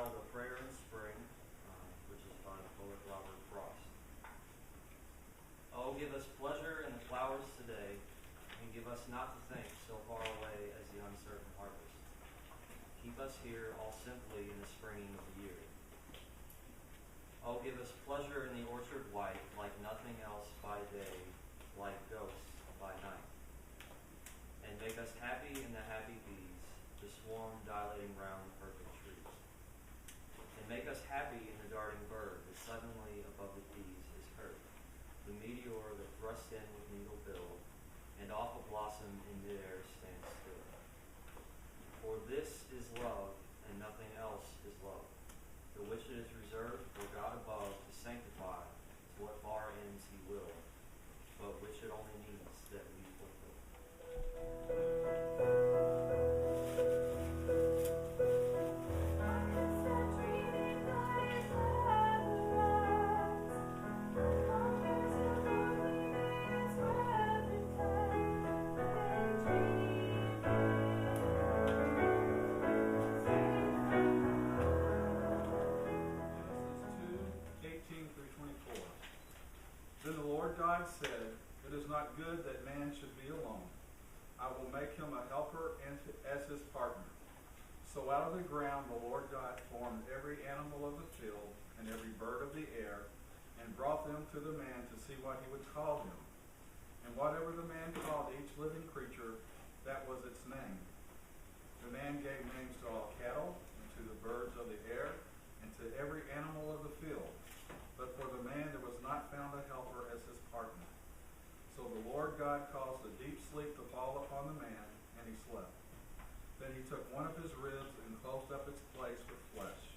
entitled A Prayer in Spring, which is by the poet Robert Frost. Oh, give us pleasure in the flowers today, and give us not to think so far away as the uncertain harvest. Keep us here all simply in the springing of the year. Oh, give us pleasure in the orchard white, like nothing else by day, like ghosts by night. And make us happy in the happy bees, the swarm dilating round the perfect trees. And make us happy in the darting bird that suddenly above the bees is heard, the meteor that thrusts in with needle bill, and off a blossom in midair stands still. For this is love, and nothing else is love, the which it is reserved for God above to sanctify to what far ends he will, but which it only needs that we fulfill. Then the Lord God said, "It is not good that man should be alone. I will make him a helper as his partner." So out of the ground the Lord God formed every animal of the field and every bird of the air, and brought them to the man to see what he would call them. And whatever the man called each living creature, that was its name. The man gave names to all cattle, and to the birds of the air, and to every animal of the field. But for the man there was not found a helper as his partner. So the Lord God caused a deep sleep to fall upon the man, and he slept. Then he took one of his ribs and closed up its place with flesh.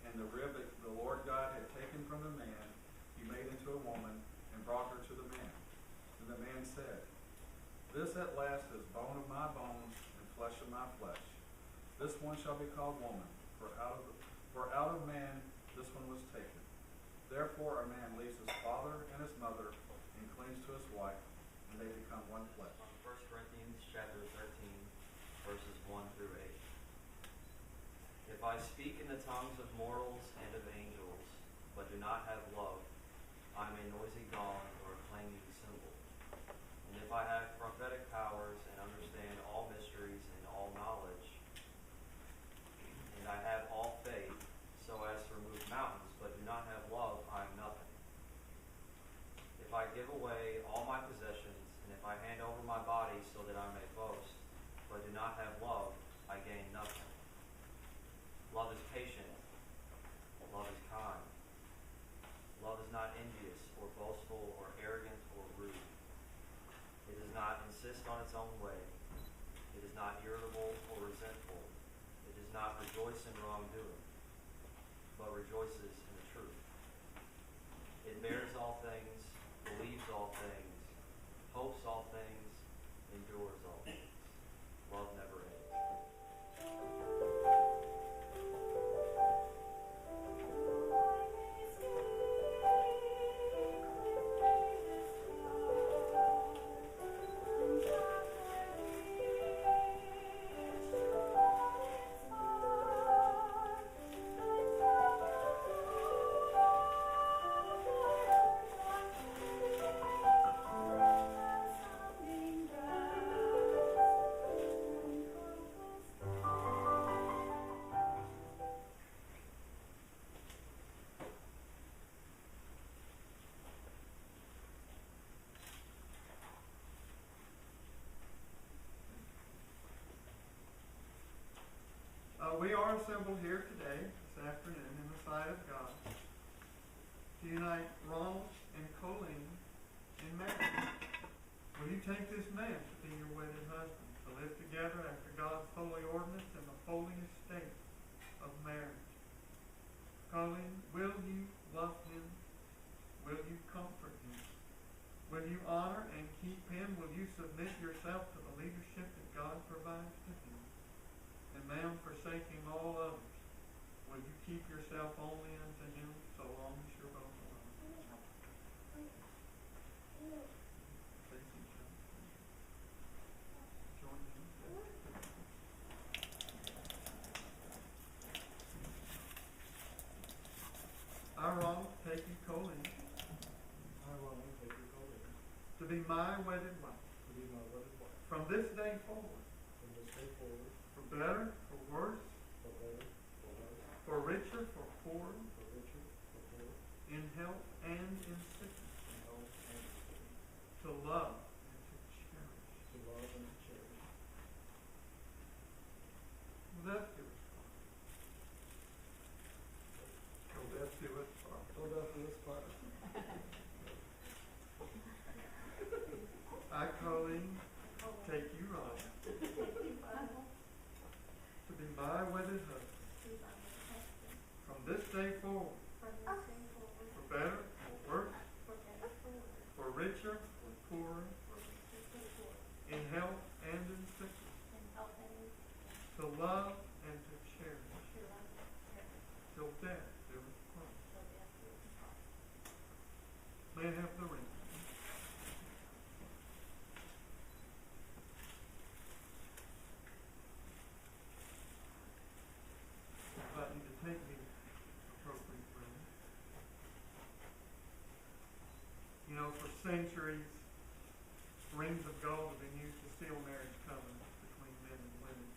And the rib that the Lord God had taken from the man, he made into a woman, and brought her to the man. And the man said, "This at last is bone of my bones and flesh of my flesh. This one shall be called woman, for out of man this one was taken. Therefore a man leaves his father and his mother and clings to his wife, and they become one flesh." On 1 Corinthians chapter 13, verses 1 through 8. If I speak in the tongues of mortals and of angels, but do not have love, I am a noisy gong or a clanging cymbal. And if I have prophetic powers and understand all mysteries and all knowledge, and I have all faith, so as to remove mountains, but do not have love, I am nothing. If I give away all my possessions, and if I hand over my body so that I may boast, but do not have love, I gain nothing. Love is patient. Love is kind. Love is not envious or boastful or arrogant or rude. It does not insist on its own way. It is not irritable or resentful. It does not rejoice in wrongdoing, but rejoices in the truth. It bears all things, believes all things, hopes all things, endures all things. Love never ends. We are assembled here today, this afternoon, in the sight of God, to unite Ronald and Colleen in marriage. Will you take this man to be your wedded husband, to live together after God's holy ordinance in the holy estate of marriage? Colleen, will you love him? Will you comfort him? Will you honor and keep him? Will you submit yourself to the leadership that God provides to him? And ma'am, forsaking all others, will you keep yourself only unto him so long as you're both alone? Join him. I, Ronald, take you, Colleen, I, Ronald, take you, Colleen, to be my wedded wife, to be my wedded wife, from this day forward, from this day forward, for better, for worse, for better, for worse, for richer, for poorer, for richer, for poorer, in health and in sickness, in health and in sickness, to love and to cherish. to love and to cherish. Well, that's good. So that's good. Hold up to this part. I, Colleen, take you, Ron, to be my wedded husband, from this day forward, for better, for worse, for richer, for poorer, in health and in sickness, to love and to cherish, till death do us part. May I have the ring? I invite you to take the appropriate ring. You know, for centuries, rings of gold have been used to seal marriage covenants between men and women.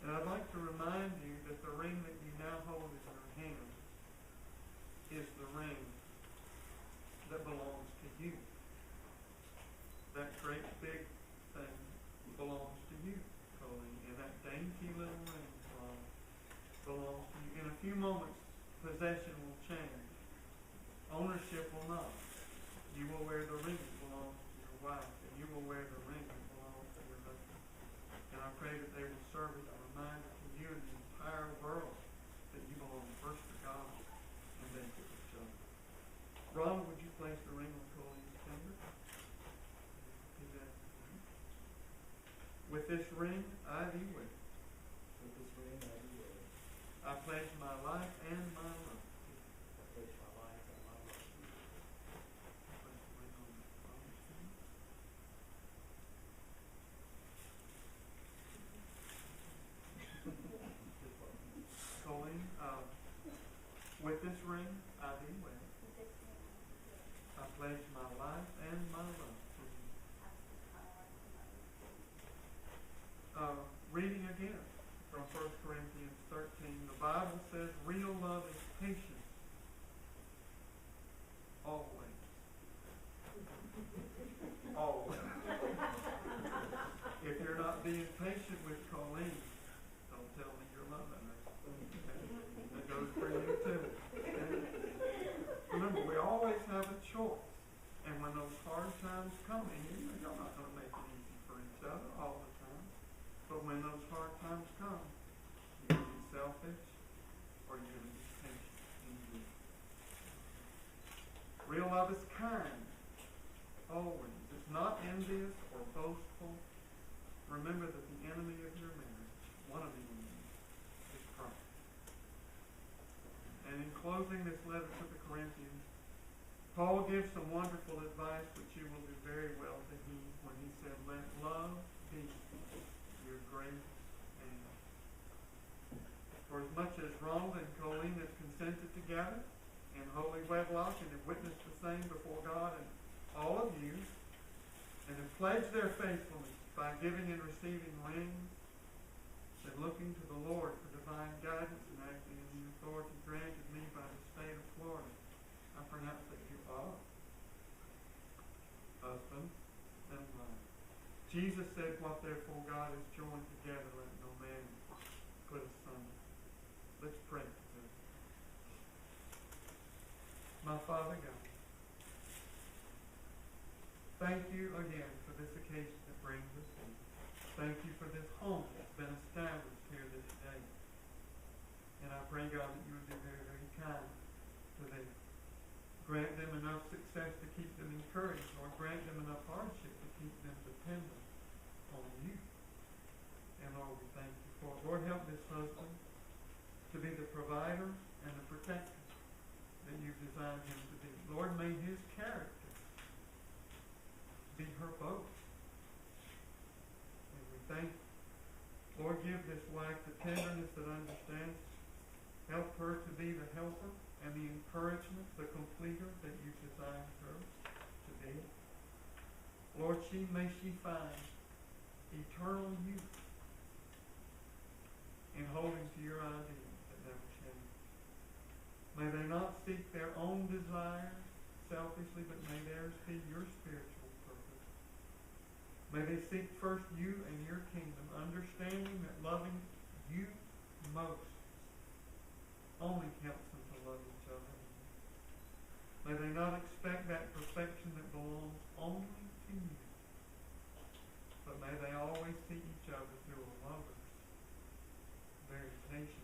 And I'd like to remind you that the ring that you now hold in your hand is the ring that belongs to you. That great big thing belongs to you, Colleen, and that dainty little ring belongs to you. In a few moments, possession will change. Ownership will not. You will wear the ring that belongs to your wife, and you will wear the ring that belongs to your husband. And I pray that they will serve as a reminder to you and the entire world that you belong first to God and then to each other. Ron, would you place the ring on Colleen's finger? With this ring, I thee wed. With this ring I do wear. I pledge my life and my love. I pledge my life and my love to you. Place the ring on Ron's finger. Colleen, with this ring, I thee wed. I pledge my life and my love to you. Reading again from 1 Corinthians 13, the Bible says real love is patient, always. Always. If you're not being patient with Colleen, don't tell me you're loving her. That goes for you too. Okay? Remember, we always have a choice. And when those hard times come, and you're not going to make it easy for each other all the time, but when those hard times come, you're going to be selfish or you're going to be patient indeed. Real love is kind, always. It's not envious or boastful. Remember that the enemy of your marriage, one of the enemies, is pride. And in closing this letter to the Corinthians, Paul gives some wonderful advice which you will do very well to heed when he said, let love be your greatest aim. For as much as Ronald and Colleen have consented together in holy wedlock and have witnessed the same before God and all of you, and have pledged their faithfulness by giving and receiving rings, and looking to the Lord for divine guidance and acting in the authority granted me by the state of Florida, I pronounce that you are husband and wife. Jesus said, what therefore God has joined together, let no man put asunder. Let's pray together. My Father God, thank you again for this occasion that brings us here. Thank you for this home that's been established here this day. And I pray, God, that you would be very, very kind to them. Grant them enough success to keep them encouraged, or grant them enough hardship to keep them dependent on you. And Lord, we thank you for it. Lord, help this husband to be the provider and the protector that you've designed him to be. Lord, may his character be her boast. And we thank you. Lord, give this wife the tenderness that understands Help her to be the helper and the encouragement, the completer that you designed her to be. Lord, may she find eternal youth in holding to your ideals that never change. May they not seek their own desires selfishly, but may theirs be your spiritual purpose. May they seek first you and your kingdom, understanding that loving you most only helps them to love each other. May they not expect that perfection that belongs only to you, but may they always see each other through a lover's very patient